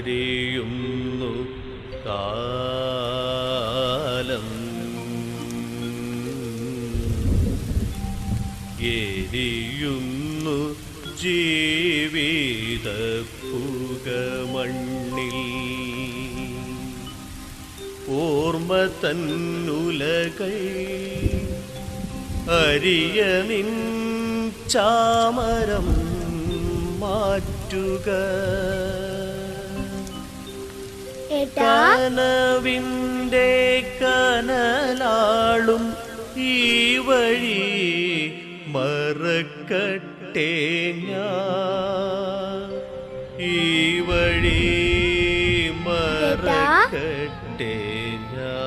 കഴിയുന്നു കാലം എരിയുന്നു ജീവിത പുകമണ്ണിൽ ഓർമ്മ തന്നുലകൈ അരിയ നിൻ ചാമരം മാറ്റുക കനവിൻ്റെ കനലാളും ഈ വഴി മറക്കട്ടെ ഞാൻ ഈ വഴി മറക്കട്ടെ ഞാൻ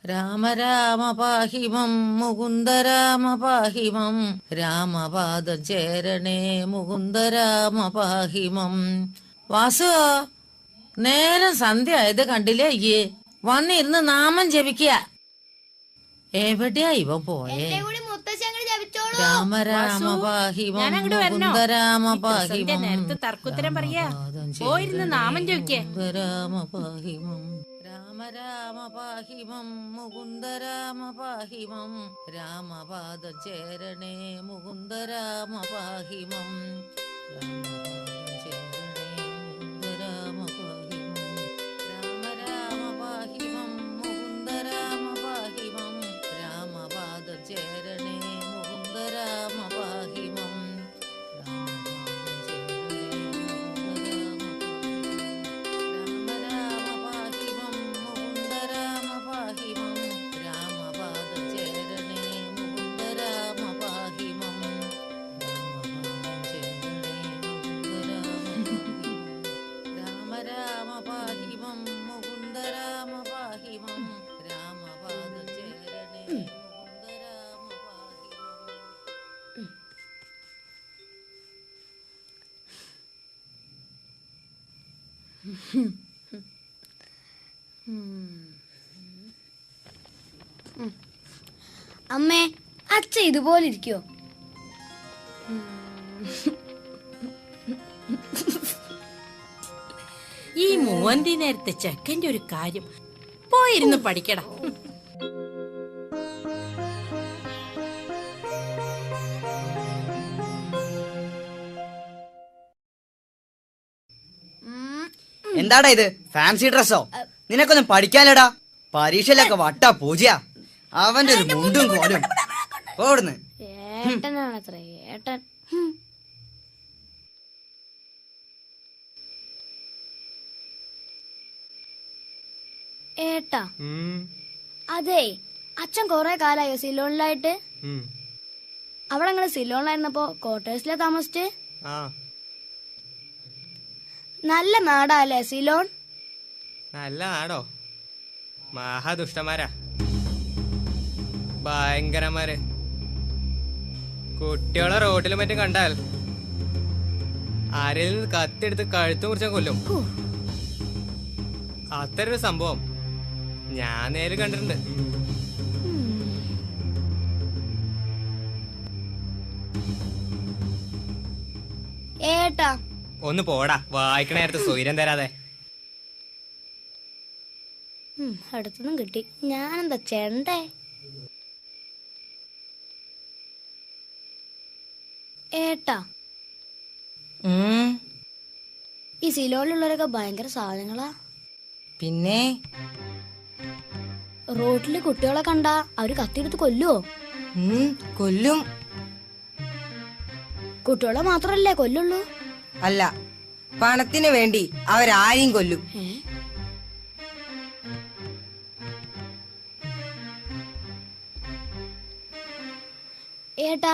രാമ രാമ പാഹിമം മുകുന്ദ രാമ പാഹിമം രാമപാദം ചേരണേ മുകുന്ദ രാമ പാഹിമം. വാസു, നേരം സന്ധ്യ ആയത് കണ്ടില്ലേ? അയ്യേ വന്നിരുന്ന് നാമം ജപിക്കുക. എവിടെയാ ഇവൻ പോയേ? രാമ രാമ പാഹിമം മുകുന്ദ രാമ പാഹിമം തർക്കുത്തരം പറയാ. പോയിരുന്ന് നാമം ജപിക്കേ. രാമ പാഹിമം രാമ രാമ പാഹിമം മുകുന്ദ രാമ പാഹിമം രാമപാദം ചേരണേ മുകുന്ദ രാമ പാഹിമം രാമപാദം ചേരണേ മുകുന്ദ രാമ പാഹിമം രാമ രാമ പാഹിമം മുകുന്ദ രാമ പാഹിമം രാമപാദം ചേരണേ മുകുന്ദ രാമ പാഹിമം അമ്മേ, അച്ഛ ഇതുപോലെ ഇരിക്കോ? ഈ മൂവന്തി നേരത്തെ ചെക്കന്റെ ഒരു കാര്യം. പോയിരുന്ന് പഠിക്കടാ. എന്താടാ ഇത്? ഫാൻസി ഡ്രസ്സോ? നിനക്കൊന്നും പഠിക്കാനടാ. പരീക്ഷയിലൊക്കെ വട്ടാ പൂജയാ. അവന്റെ ഒരു മുണ്ടും കോലും. ഓടുന്ന് ഏട്ടനാണത്ര ഏട്ടൻ. ഏട്ടാ, അതെ അച്ഛൻ കൊറേ കാലായോ സിലോണിലായിട്ട്? അവിടെ നിങ്ങള് സിലോണിലായിരുന്നപ്പോ ക്വാർട്ടേഴ്സിലെ താമസിച്ച്? നല്ല നാടാല്ലേ സിലോൺ? നല്ല നാടോ? മഹാദുഷ്ടന്മാരാ, ഭയങ്കരന്മാര്. കുട്ടികളെ റോഡിലും മറ്റും കണ്ടാൽ ആരെങ്കിലും കത്തിയെടുത്ത് കഴുത്തു മുറിച്ചാൽ കൊല്ലും. അത്തരൊരു സംഭവം ഞാൻ നേരിൽ കണ്ടിട്ടുണ്ട്. ഏട്ടാ ഒന്ന് പോടാ, വായിക്കണ നേരത്തെ സ്വൈരം തരാതെ. അടുത്തൊന്നും കിട്ടി. ഞാനെന്താ ചെണ്ടേ? ഏട്ടാ, ഈ സിലോണിലുള്ളവരൊക്കെ ഭയങ്കര സാധനങ്ങളാ. പിന്നെ റോഡില് കുട്ടികളെ കണ്ടാ അവര് കത്തിയെടുത്ത് കൊല്ലുവോ? കൊല്ലും. കുട്ടികളെ മാത്രല്ലേ കൊല്ലുള്ളൂ? അല്ല, പണത്തിന് വേണ്ടി അവരാരെയും കൊല്ലും. ഏട്ടാ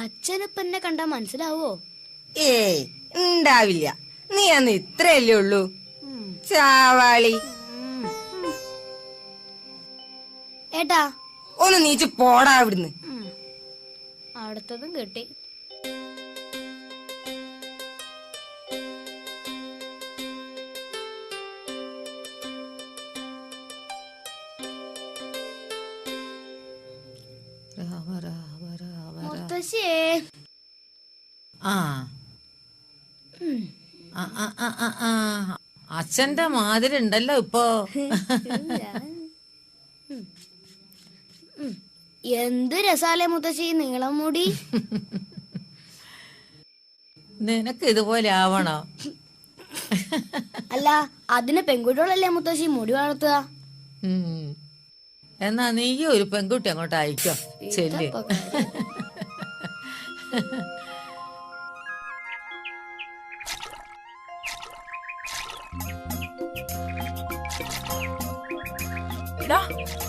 അച്ഛനിപ്പ എന്നെ കണ്ടാ മനസ്സിലാവോ? ഏയ് ഉണ്ടാവില്ല. നീ അന്ന് ഇത്രയല്ലേ ഉള്ളൂ ചാവാളി. ഏട്ടാ ഒന്ന് നീച്ച് പോടാ അവിടുന്ന്. അടുത്തതും കിട്ടി. രാമ രാമ രാമ രാമ. മുത്തശ്ശിയേ ആ ആ, ആ, ആ, ആ, ആ. അച്ഛന്റെ മാതിരി ഉണ്ടല്ലോ ഇപ്പോ. എന്ത് രസാലേ മുത്തശ്ശി നീളം മുടി. നിനക്ക് ഇതുപോലെ ആവണോ? അല്ല അതിന് പെൺകുട്ടികളല്ലേ മുത്തശ്ശി മുടി വളർത്തുക. ഉം. എന്നാ നീ ഒരു പെൺകുട്ടി അങ്ങോട്ട് അയക്കോ. ചെല്ല്.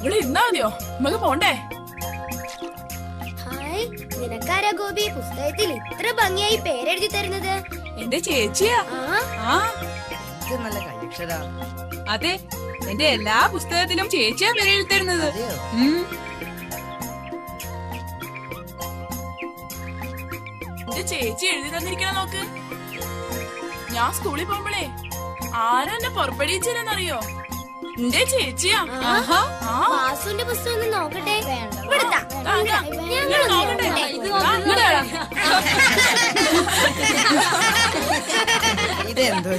ഇവിടെ ഇരുന്നാ മതിയോ? നമുക്ക് പോണ്ടേ? ഹായ്, നിനക്കാരാ ഗോപി പുസ്തകത്തിൽ ഇത്ര ഭംഗിയായി പേരെഴുതി തരുന്നത്? എന്റെ ചേച്ചിയാ. ആ ഇത് നല്ല കൈയക്ഷരാ. അതെ, എന്റെ എല്ലാ പുസ്തകത്തിലും ചേച്ചിയാ പേരെഴുതി തരുന്നത്. അതെയോ? എന്റെ ചേച്ചി എഴുതി തന്നിരിക്കണ നോക്ക്. ഞാൻ സ്കൂളിൽ പോകുമ്പോഴേ ആരും എന്നെ പുറപ്പെടുവിച്ചില്ലെന്നറിയോ? എന്റെ ചേച്ചിയാ. ആഹാ, ആ. വാസുവിന്റെ പുസ്തകം ഒന്ന് നോക്കട്ടെ. താ, താ. ഞാൻ നോക്കട്ടെ. ഇങ്ങട് വരാം. ഇതെന്തോ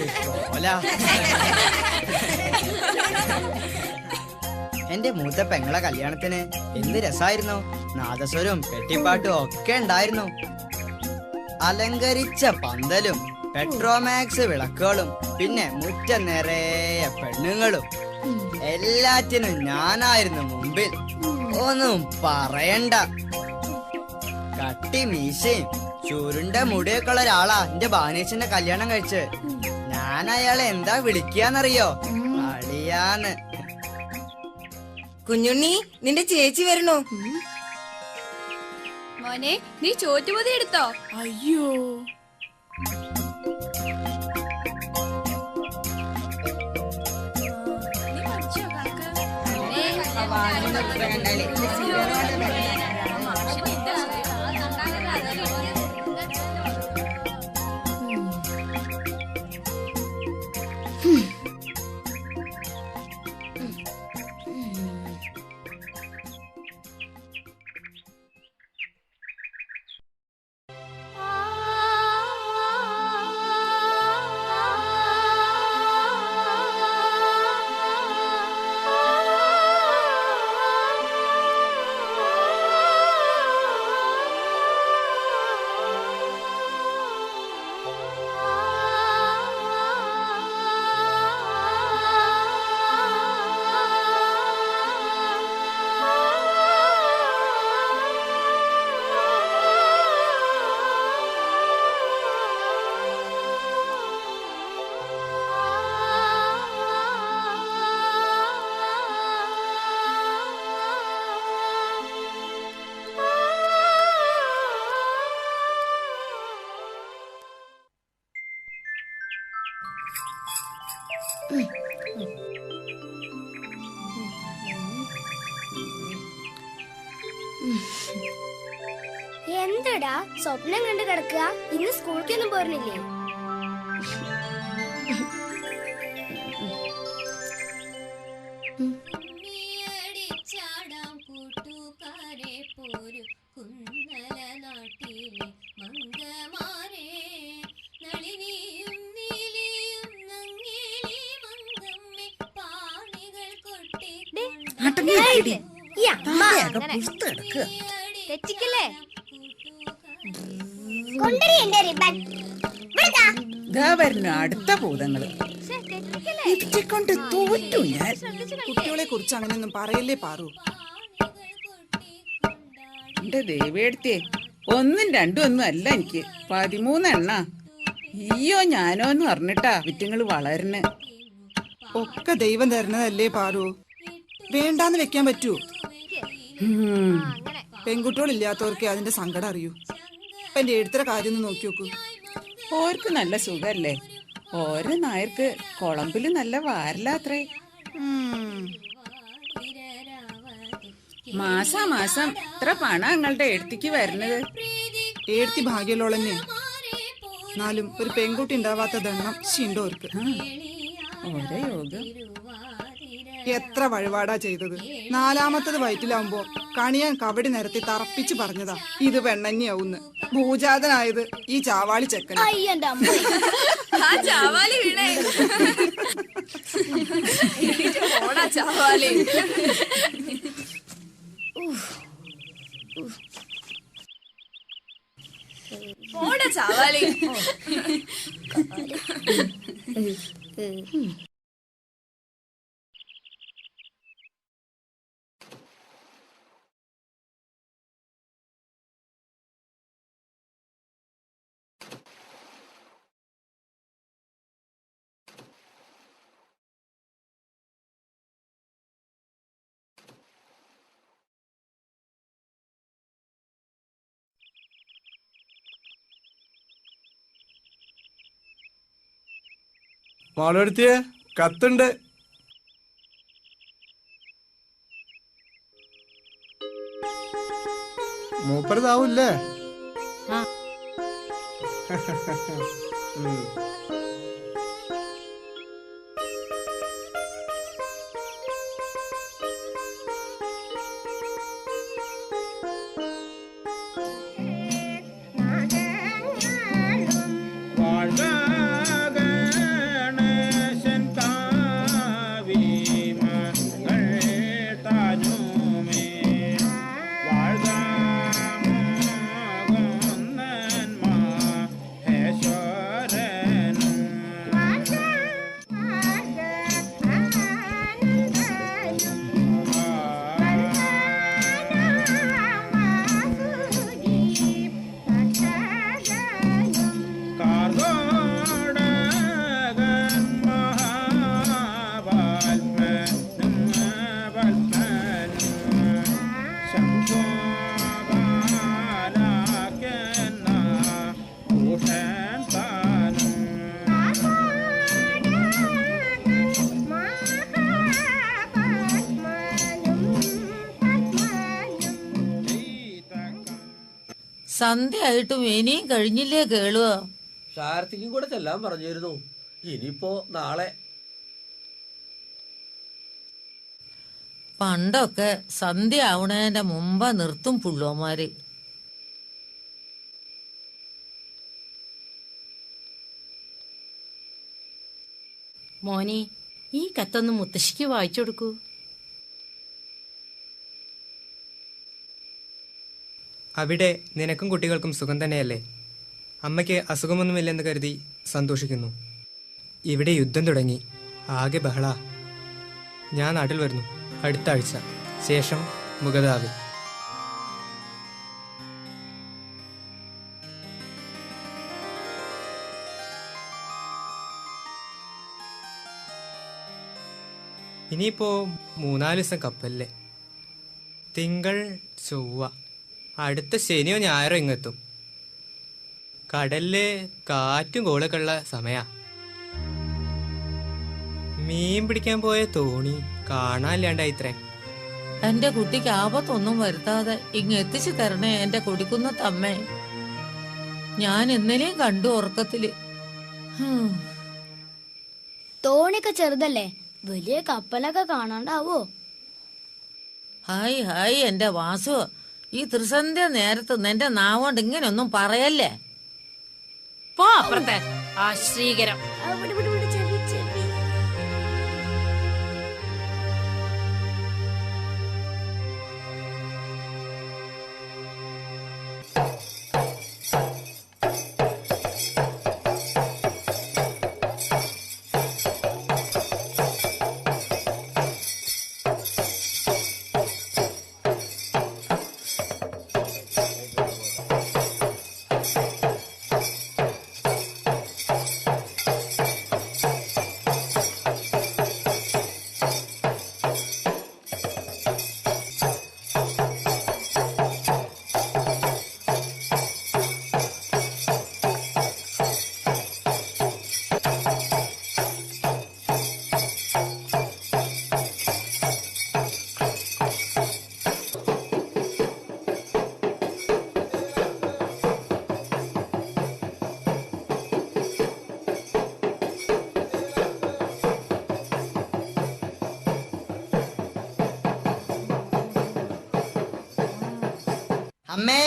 പോല. എന്റെ മൂത്ത പെങ്ങളെ കല്യാണത്തിന് എന്ത് രസായിരുന്നു. നാദസ്വരവും പെട്ടിപ്പാട്ടും ഒക്കെ ഉണ്ടായിരുന്നു. അലങ്കരിച്ച പന്തലും പെട്രോമാക്സ് വിളക്കുകളും പിന്നെ മുറ്റം നിറയെ പെണ്ണുങ്ങളും. എല്ലാറ്റിനും ഞാനായിരുന്നു മുമ്പിൽ. ഒന്നും പറയണ്ട. കട്ടി മീശയും ചുരുണ്ട മുടിയൊക്കെ ഉള്ള ഒരാളാ എന്റെ ബാനേശന്റെ കല്യാണം കഴിച്ച്. ഞാൻ അയാളെ എന്താ വിളിക്കാന്നറിയോ? അളിയാന്ന്. കുഞ്ഞുണ്ണി, നിന്റെ ചേച്ചി വരണോ? മോനെ, നീ ചോറ്റുപൊതി എടുത്തോ? അയ്യോ, എന്തടാ സ്വപ്നം കണ്ട് കിടക്കുക? ഇന്ന് സ്കൂളിലേക്കൊന്നും പോരുന്നില്ലേ? തെറ്റിക്കല്ലേ? വരുന്നു അടുത്ത ഭൂതങ്ങള്. കൊണ്ട് തോറ്റു ഞാൻ. കുട്ടികളെ കുറിച്ച് അങ്ങനെയൊന്നും പറയല്ലേ പാറു. എന്റെ ദേവേടത്തെ ഒന്നും രണ്ടും ഒന്നും അല്ല എനിക്ക് 13 എണ്ണ. ഈയോ ഞാനോ എന്ന് പറഞ്ഞിട്ടാ വിറ്റുങ്ങള് വളരണ. ഒക്കെ ദൈവം തരുന്നതല്ലേ പാറു. വേണ്ടാന്ന് വെക്കാൻ പറ്റൂ? പെൺകുട്ടികളില്ലാത്തവർക്ക് അതിന്റെ സങ്കടം അറിയൂ. അപ്പൊ എന്റെ എഴുത്തര കാര്യം ഒന്ന് നോക്കി നോക്കൂ. ഓർക്ക് നല്ല സുഖല്ലേ? ഓരോ നായർക്ക് കുളമ്പില് നല്ല വാരലാത്രേ. മാസം ഇത്ര പണം നിങ്ങളുടെ എഴുത്തിക്ക് വരുന്നത്? എഴുത്തി ഭാഗ്യമുള്ളോളന്നെ. എന്നാലും ഒരു പെൺകുട്ടി ഉണ്ടാവാത്ത ദണ്ണം ശിണ്ടോർക്ക്. ഓരോ യോഗം. എത്ര വഴിപാടാ ചെയ്തത്. നാലാമത്തത് വയറ്റിലാവുമ്പോ കണിയാൻ കവടി നിരത്തി തറപ്പിച്ച് പറഞ്ഞതാ ഇത് പെണ്ണന്നെയാവുന്ന്. ഭൂജാതനായത് ഈ ചാവാളി ചെക്കൻ. ആ ചാവാലി വീണേ. ഓടാ ചാവാലി. ഓടാ ചാവാലി. മോളെടുത്തിയേ കത്തുണ്ട്. മൂപ്പരതാവൂല്ലേ? സന്ധ്യയായിട്ടും ഇനിയും കഴിഞ്ഞില്ലേ കേളുവോ? ശാരത്തിക്കും കൂടെ ചെല്ലാൻ പറഞ്ഞിരുന്നു. ഇനിയിപ്പോ നാളെ. പണ്ടൊക്കെ സന്ധ്യ ആവണേന്റെ മുമ്പ് നിർത്തും പുള്ളോമാര്. മോനെ, ഈ കത്തൊന്ന് മുത്തശ്ശിക്ക് വായിച്ചു കൊടുക്കൂ. അവിടെ നിനക്കും കുട്ടികൾക്കും സുഖം തന്നെയല്ലേ? അമ്മയ്ക്ക് അസുഖമൊന്നുമില്ലെന്ന് കരുതി സന്തോഷിക്കുന്നു. ഇവിടെ യുദ്ധം തുടങ്ങി, ആകെ ബഹള. ഞാൻ നാട്ടിൽ വരുന്നു അടുത്ത ആഴ്ച. ശേഷം മുഗദാവി. ഇനിയിപ്പോ 3-4 ദിവസം കപ്പല്ലേ. തിങ്കൾ ചൊവ്വ അടുത്ത ശനിയോ ഞായറോ ഇങ്ങെത്തും. കടലില് കാറ്റും കോളൊക്കെ ഉള്ള സമയാ. മീൻ പിടിക്കാൻ പോയ തോണി കാണാനില്ലാണ്ടായിത്രേ. എന്റെ കുട്ടിക്ക് ആപത്തൊന്നും വരുത്താതെ ഇങ്ങ് എത്തിച്ചു തരണേ എന്റെ കൊടിക്കുന്നത്തമ്മേ. ഞാൻ ഇന്നലെയും കണ്ടു ഉറക്കത്തില്. തോണിയൊക്കെ ചെറുതല്ലേ, വലിയ കപ്പലൊക്കെ കാണാണ്ടാവോ? ഹായ് ഹായ് എന്റെ വാസു, ഈ ത്രിസന്ധ്യ നേരത്ത് നിന്റെ നാവോണ്ട് ഇങ്ങനെയൊന്നും പറയല്ലേ. പോ അപ്പുറത്തെ ആശ്രീകരം. അമ്മേ,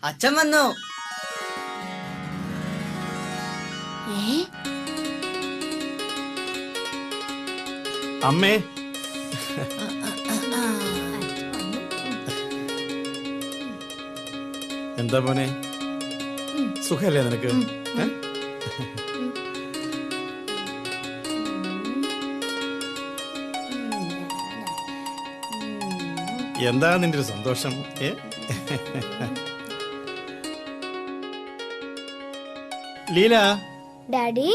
അച്ഛൻ വന്നു. അമ്മേ, എന്താ മോനെ, സുഖല്ലേ നിനക്ക്? എന്താ നിന്റെ ഒരു സന്തോഷം? ലീല, ഡാഡി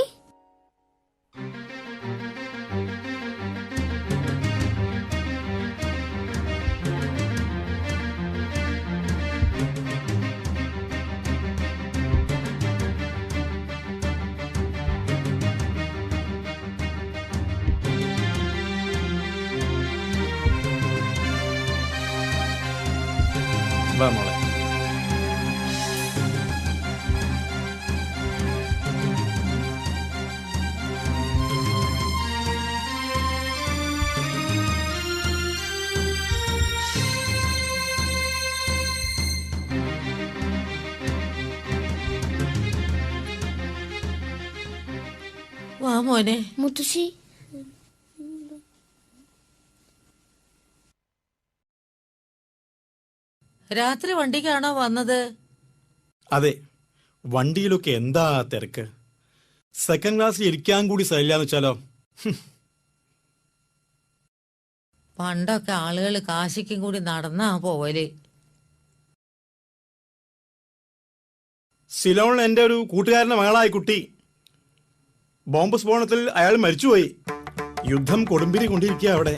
വാ മോളെ. വാ മോനെ. മുത്തശ്ശി രാത്രി വണ്ടിക്കാണോ വന്നത്? അതെ, വണ്ടിയിലൊക്കെ എന്താ തിരക്ക്. സെക്കൻഡ് ക്ലാസ്സിൽ ഇരിക്കാൻ കൂടി സ്ഥലമില്ലാന്ന് വെച്ചാലോ. പണ്ടൊക്കെ ആളുകൾ കാശിക്കും കൂടി നടന്നാ പോവല്. സിലോണിൽ എൻ്റെ ഒരു കൂട്ടുകാരൻ്റെ മകളായി കുട്ടി. ബോംബ് സ്ഫോടനത്തിൽ അയാൾ മരിച്ചുപോയി. യുദ്ധം കൊടുമ്പിരി കൊണ്ടിരിക്കുക അവിടെ.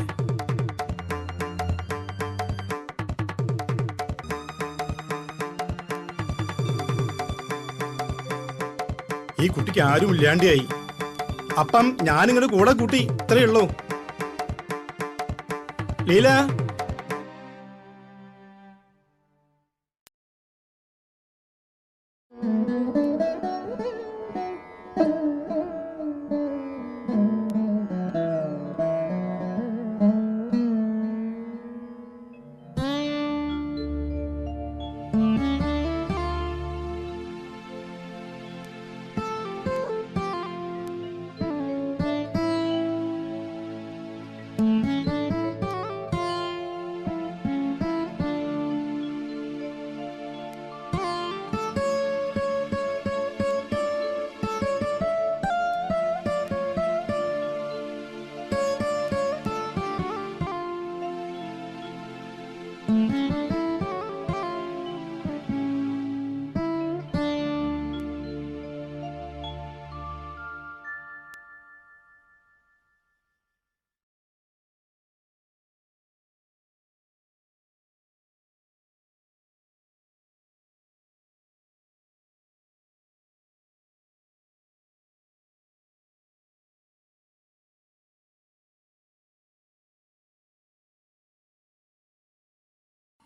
ഈ കുട്ടിക്ക് ആരും ഇല്ലാണ്ടിയായി. അപ്പം ഞാനിങ്ങോട്ട് കൂടെ കൂട്ടി. ഇത്രയേ ഉള്ളൂ. ലീല,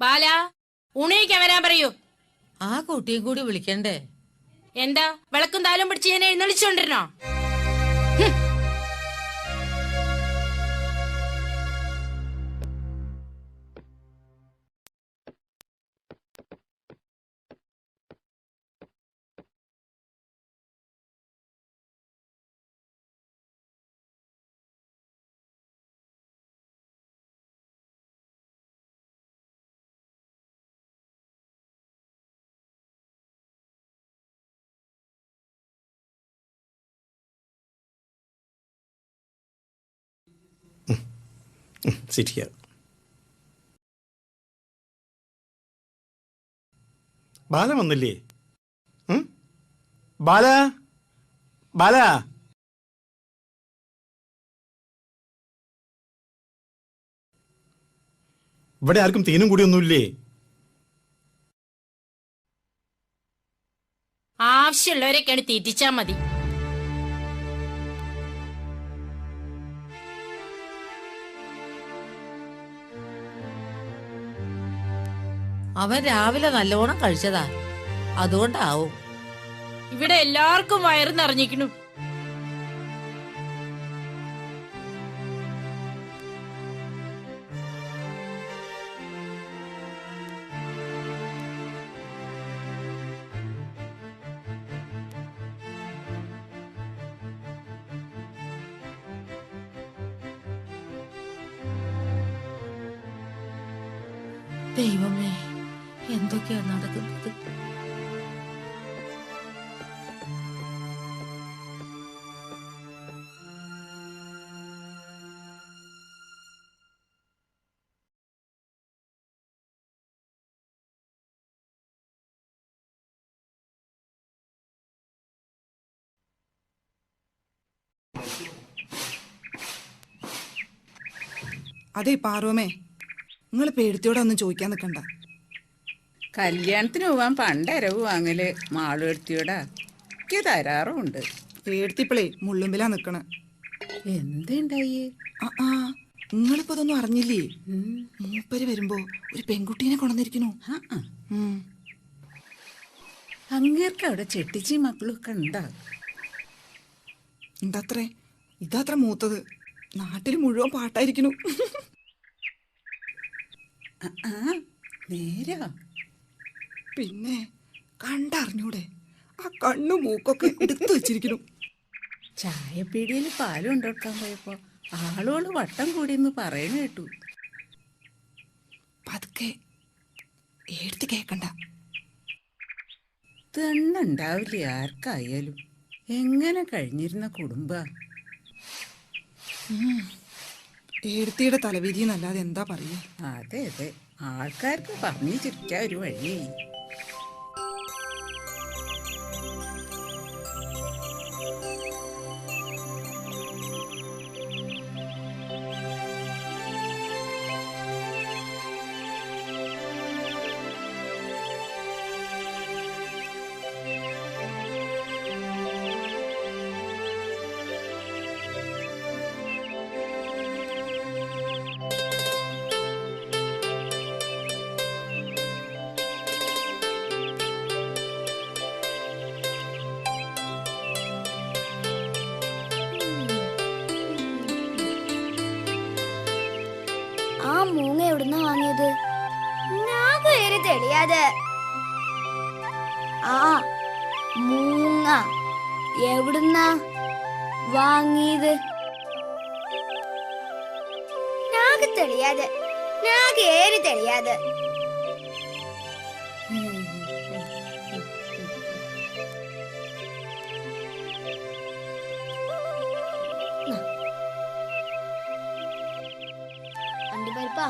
ബാല, ഉണയിക്കാൻ വരാൻ പറയൂ. ആ കുട്ടിയും കൂടി വിളിക്കണ്ടേ? എന്താ വിളക്കും താലും പിടിച്ച് ഞാൻ എഴുന്നള്ളിച്ചോണ്ടിരുന്നോ? sit here. ബാല വന്നില്ലേ? ബാല, ബാല, ഇവിടെ ആർക്കും തീനും കൂടി ഒന്നുമില്ലേ? ആവശ്യമുള്ളവരൊക്കെയാണ് തീറ്റിച്ചാ മതി. അവൻ രാവിലെ നല്ലോണം കഴിച്ചതാ, അതുകൊണ്ടാവും. ഇവിടെ എല്ലാവർക്കും വയറ് നിറഞ്ഞിരിക്കണു. ദൈവമേ, എന്തൊക്കെയാ നടക്കുന്നത്? അതെ പാറുവമ്മേ, നിങ്ങൾ പേടുത്തിയോടൊന്നും ചോദിക്കാൻ നിൽക്കണ്ട. കല്യാണത്തിന് പോവാൻ പണ്ടരവ് വാങ്ങല് മാളുവെടുത്തിയോടാ ഒക്കെ തരാറുമുണ്ട്. പേടുത്തിപ്പളേ മുള്ളുമ്പിലാ നിക്കണ. എന്തുണ്ടായി? ആ നിങ്ങളിപ്പോ ഇതൊന്നും അറിഞ്ഞില്ലേ? മൂപ്പര് വരുമ്പോ ഒരു പെൺകുട്ടീനെ കൊണ്ടുവന്നിരിക്കണു. അങ്ങേർക്ക് അവിടെ ചെട്ടിച്ചി മക്കളൊക്കെ ഉണ്ടാ? ഇതാത്ര മൂത്തത്. നാട്ടിൽ മുഴുവൻ പാട്ടായിരിക്കണു. നേരാ? പിന്നെ കണ്ടറിഞ്ഞൂടെ? ആ കണ്ണും മൂക്കൊക്കെ എടുത്തു വെച്ചിരിക്കണു. ചായപ്പീടിയിൽ പാലും ഉണ്ടാക്കാൻ പോയപ്പോ ആളുകള് വട്ടം കൂടിയെന്ന് പറയണ കേട്ടു. പതുക്കെ എടുത്ത് കേക്കണ്ട. തെണ്ണുണ്ടാവില്ലേ ആർക്കായാലും. എങ്ങനെ കഴിഞ്ഞിരുന്ന കുടുംബ. എടുത്തിയുടെ തലവിധി എന്നല്ലാതെ എന്താ പറയുക? അതെ അതെ, ആൾക്കാർക്ക് പറഞ്ഞു ചിരിക്കാൻ ഒരു വഴിയായി. ആ മൂങ്ങ എവിടുന്നാ വാങ്ങിയത്? നാഗേര് തെളിയാതെ. ആ മൂങ്ങ എവിടുന്നാ വാങ്ങിയത്? നാഗ് തെളിയാതെ, നാഗേര് തെളിയാതെ. അണ്ടിപ്പരിപ്പാ?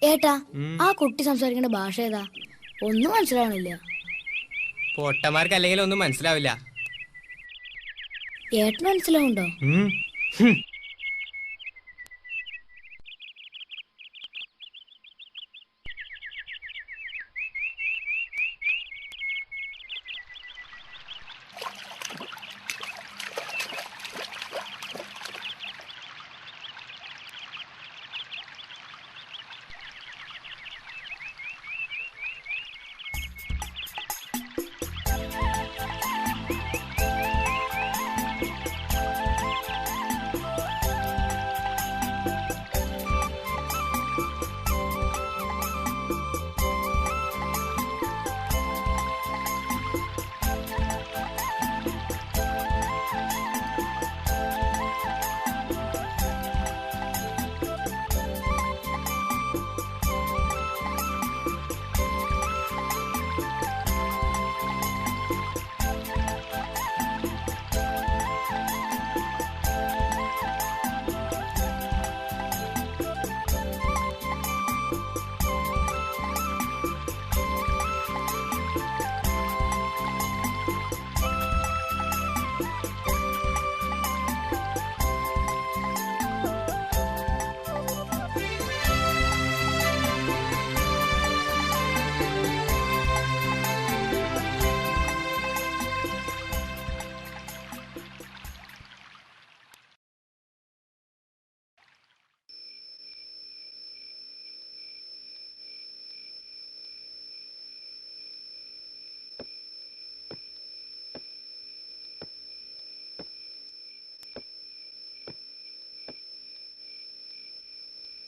ഏട്ടാ, ആ കുട്ടി സംസാരിക്കേണ്ട ഭാഷ ഏതാ? ഒന്നും മനസ്സിലാവണില്ല. പൊട്ടന്മാർക്ക് അല്ലെങ്കിൽ ഒന്നും മനസ്സിലാവില്ല. ഏട്ടന് മനസ്സിലാവുണ്ടോ?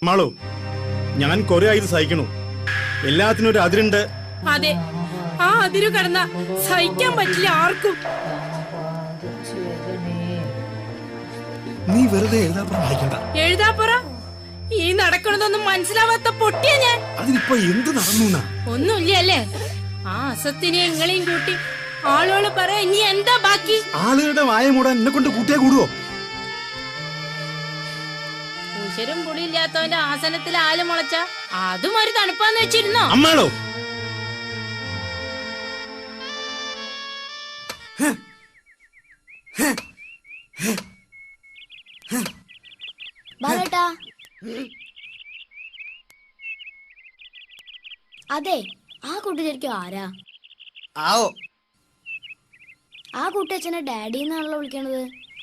മാളു, ഞാൻ കുറെ ആയി ഇത് സഹിക്കണു. എല്ലാത്തിനും ഒരു അതിരുണ്ട്. അതെ, ആ അതിരു കടന്ന സഹിക്കാൻ പറ്റില്ല ആർക്കും. നീ വെറുതെ എഴുതാപ്പുറം വായിക്കണ്ട. എഴുതാപ്പുറ ഈ നടക്കണതൊന്നും മനസ്സിലാവാത്ത പൊട്ടിയ ഞാൻ. അതിനിപ്പോ എന്ത് നടന്നു? ഒന്നുമില്ല അല്ലേ? ആ അസത്തിനെ എങ്ങളെയും കൂട്ടി ആളുകള് പറയാ ഇനി എന്താ ബാക്കി? ആളുകളുടെ വായ മൂടാൻ എന്നെ കൊണ്ട് കൂട്ടിയാ കൂടുവോ? ഉശരും പുളിയില്ലാത്തവന്റെ ആസനത്തിൽ ആല് മുളച്ച അതും ഒരു തണുപ്പാന്ന് വെച്ചിരുന്നോ? അമ്മാളോ, ബാലേട്ടാ, അതെ, ആ കുട്ടി ശരിക്കും ആരാ? ആവോ, ആ കുട്ടി അച്ഛനെ ഡാഡി എന്നാണല്ലോ വിളിക്കണത്.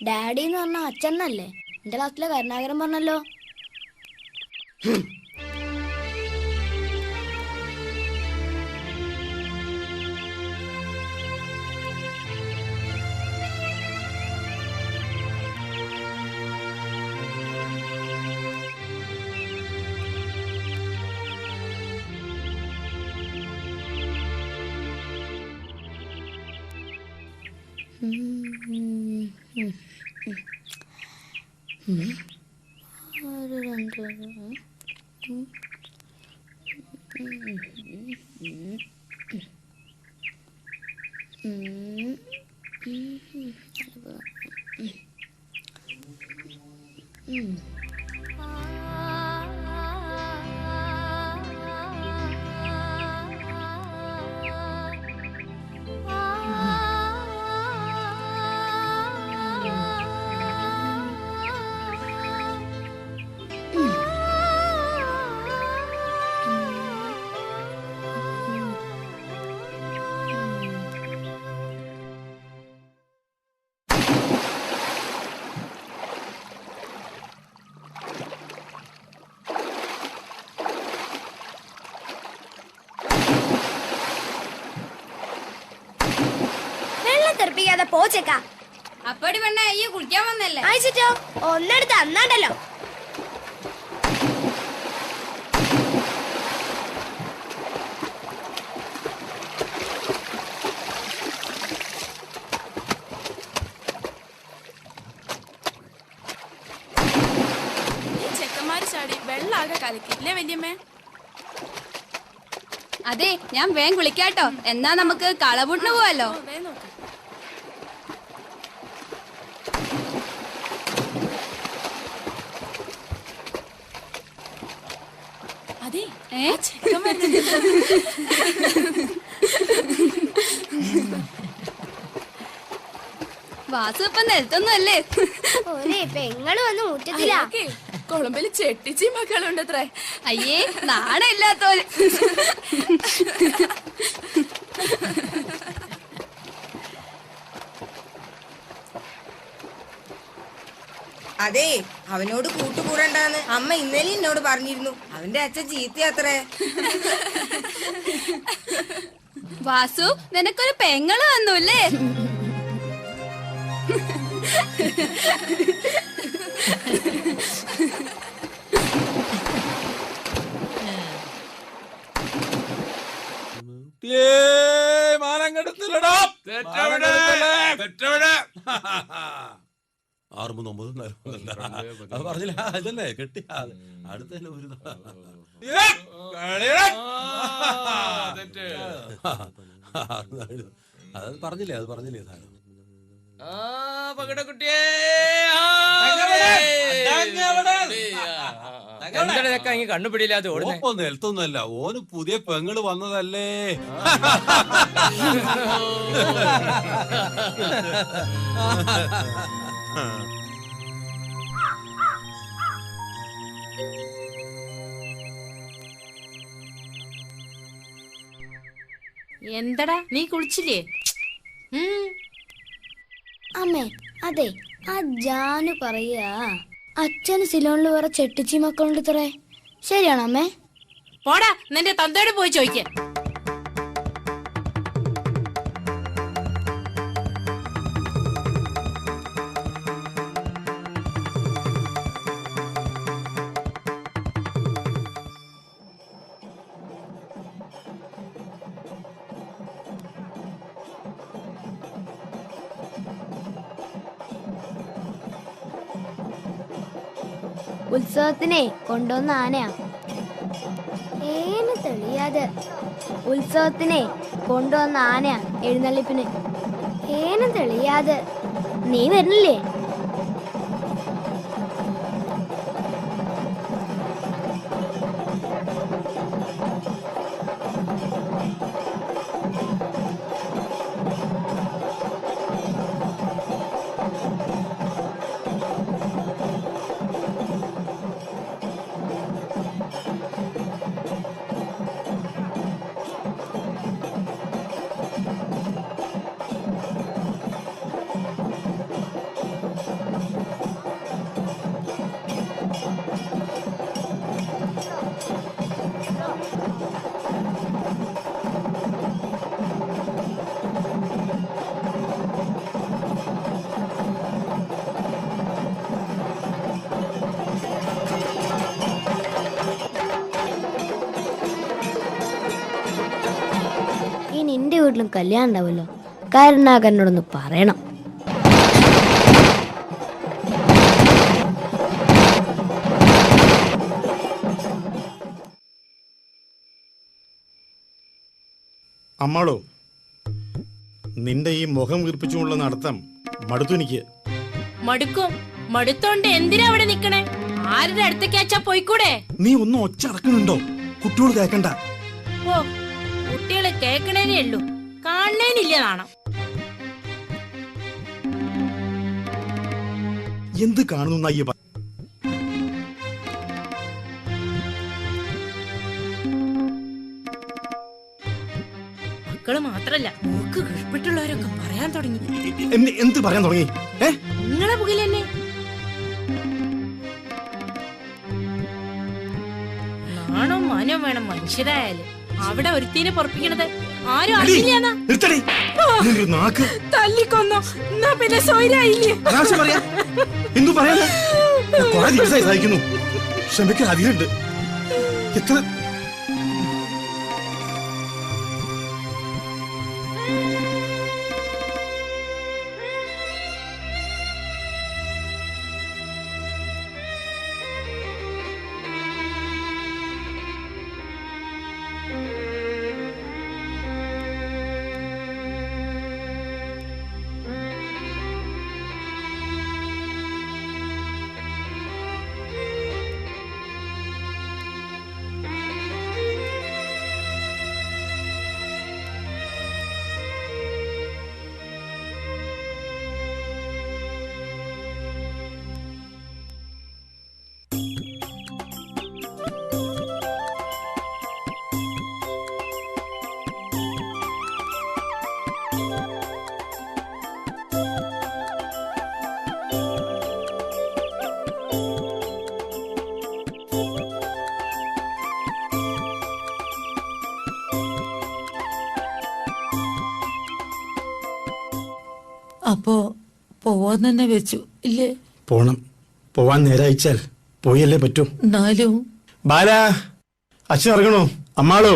ഡാഡി എന്ന് പറഞ്ഞ അച്ഛനല്ലേ? എന്റെ ക്ലാസ്സിലെ കരുണാകരൻ പറഞ്ഞല്ലോ. പോച്ചേക്കാ അപ്പടി പെണ്ണ അയ്യോ കുളിക്കാൻ വന്നല്ലേ? അയച്ചിട്ടോ ഒന്നെടുത്ത് അന്നാണ്ടല്ലോ. ചെക്കന്മാര് ചാടി വെള്ളാകെ കലക്കില്ലേ വല്യമ്മേ? അതെ, ഞാൻ വേഗം കുളിക്കാട്ടോ. എന്നാ നമുക്ക് കളപൂട്ടിന് പോവാലോ. വാസു ഇപ്പൊ നിലത്തൊന്നുമല്ലേ? പെങ്ങള് വന്ന് മുറ്റത്തില്ല. കൊളമ്പില് ചെട്ടിച്ചി മക്കളുണ്ടത്രേ. അയ്യേ, നാണയില്ലാത്തോല്. അതെ, അവനോട് കൂട്ടുകൂടണ്ടാന്ന് അമ്മ ഇന്നലെ എന്നോട് പറഞ്ഞിരുന്നു. അവന്റെ അച്ഛൻ ചീത്തയാത്രേ. വാസു, നിനക്കൊരു പെങ്ങള് വന്നൂല്ലേ? മാനം കെടുത്തില്ലടാ. 6-3-9 അത് പറഞ്ഞില്ല. ഇതല്ലേ കെട്ടി അടുത്തല്ലേ ഒരു അത് പറഞ്ഞില്ലേ സാധനം. കണ്ണുപിടിയില്ലാതെ നിലത്തൊന്നുമല്ല, ഓന് പുതിയ പെങ്ങള് വന്നതല്ലേ. എന്തടാ നീ കുളിച്ചില്ലേ? അമ്മേ, അതെ, ആ ജാനു പറയാ അച്ഛന് സിലോണില് വേറെ ചെട്ടിച്ചി മക്കളുണ്ട് ഇത്രേ. ശരിയാണോ അമ്മേ? പോടാ, നിന്റെ തന്തയോട് പോയി ചോദിക്കാൻ. ഉത്സവത്തിനെ കൊണ്ടുവന്ന ആനയാ. ഏന് തെളിയാതെ ഉത്സവത്തിനെ കൊണ്ടുവന്ന ആനയാ എഴുന്നള്ളിപ്പിന്. ഏന് തെളിയാതെ നീ വരുന്നില്ലേ? നിന്റെ വീട്ടിലും കല്യാണം ഉണ്ടാവുമല്ലോ, കരുണാകരനോടൊന്ന് പറയണം. അമ്മാളോ, നിന്റെ ഈ മുഖം വീർപ്പിച്ചുകൊണ്ടുള്ള നടത്തം മടുത്തു എനിക്ക്. മടുത്തോണ്ട് എന്തിനാ അവിടെ നിക്കണേ? ആരുടെ അടുത്തേക്കാച്ചാ പോയിക്കൂടെ? നീ ഒന്നും ഒച്ച അടക്കണുണ്ടോ? കുട്ടികൾ കേക്കണ്ട. ഓ, കുട്ടികള് കേക്കണേനേ ഉള്ളൂ, കാണേനില്ല നാണം. എന്ത് കാണുന്നു അയ്യ? മക്കള് മാത്രല്ല, മൂക്ക് കിഴപ്പിട്ടുള്ളവരൊക്കെ പറയാൻ തുടങ്ങി. എന്ത് പറയാൻ തുടങ്ങി? നിങ്ങളെ പുകയിലെന്നെ നാണോ മാനോ വേണം മനുഷ്യരായാലും. അവിടെ ഒരുത്തീനെ പൊറപ്പിക്കണത് ആരും അറിയില്ല. തല്ലിക്കൊന്നോ എന്നാ പിന്നെ സോയിരായില്ലേ? എന്തു പറയാ? കുറെ ദിവസമായി സഹിക്കുന്നു. ക്ഷമിക്കാൻ അധികമുണ്ട്. എത്ര അപ്പോ പോവാൻ തന്നെ വെച്ചു ഇല്ലേ? പോണം. പോവാൻ നേരായിച്ചാൽ പോയല്ലേ പറ്റൂ. എന്നാലും ബാല, അച്ഛൻ ഇറങ്ങണോ? അമ്മാളോ?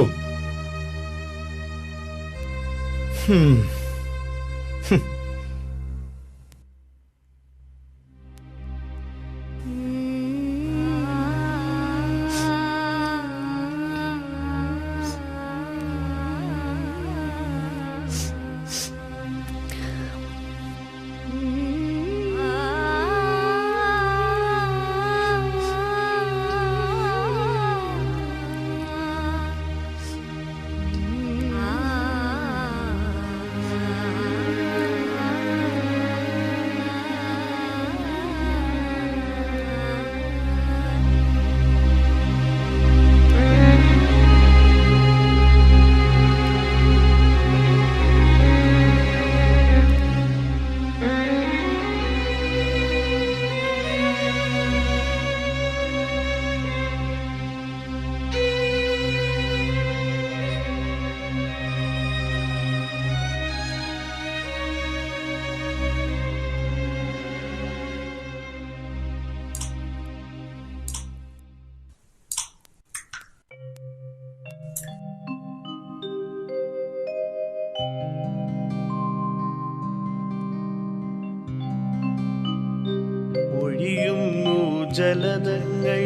ജലതങ്ങൾ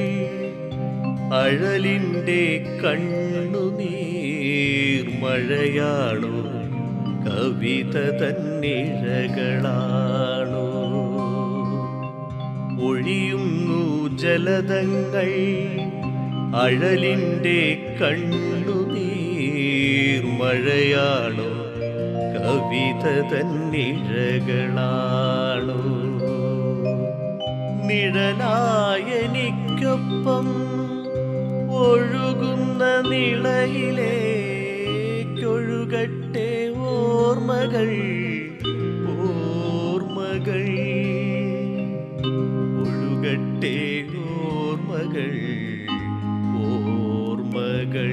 അഴലിൻ്റെ കണ്ണുനീർ മഴയാണോ കവിത തന്നിഴകളാണോ ഒഴിയുന്നു ജലതങ്ങൾ അഴലിൻ്റെ കണ്ണുനീർ മഴയാണോ കവിത തന്നിഴകളാണോ നിഴലായെനിക്കൊപ്പം ഒഴുകുന്ന നിളയിലേക്കൊഴുകട്ടെ ഓർമ്മകൾ ഓർമ്മകൾ ഒഴുകട്ടെ ഓർമ്മകൾ ഓർമ്മകൾ